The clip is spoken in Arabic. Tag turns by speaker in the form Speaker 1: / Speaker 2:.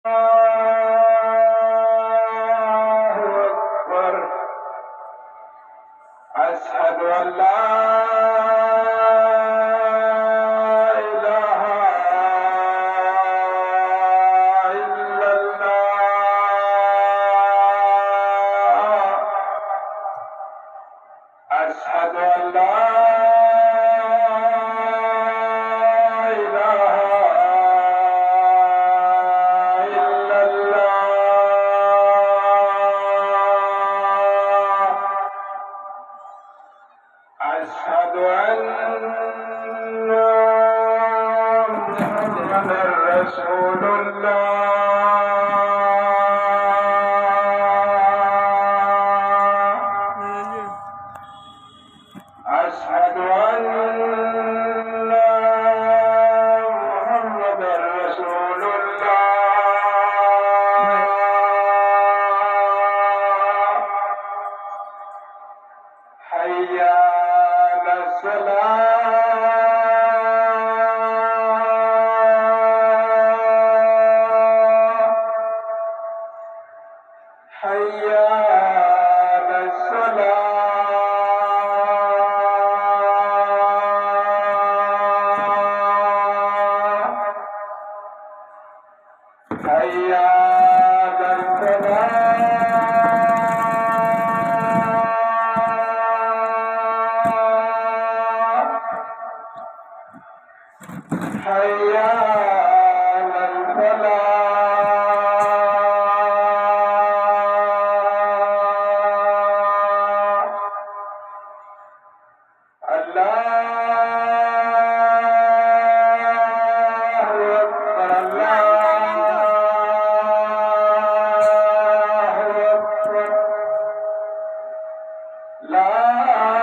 Speaker 1: أكبر. أشهد أن لا إله إلا الله. أشهد أن لا إله إلا الله. أشهد أن محمدا رسول الله. أشهد أن محمدا رسول الله. حي على الصلاة. حي على الصلاة. حي على الفلاح. حي على الفلاح. الله أكبر. الله أكبر. لا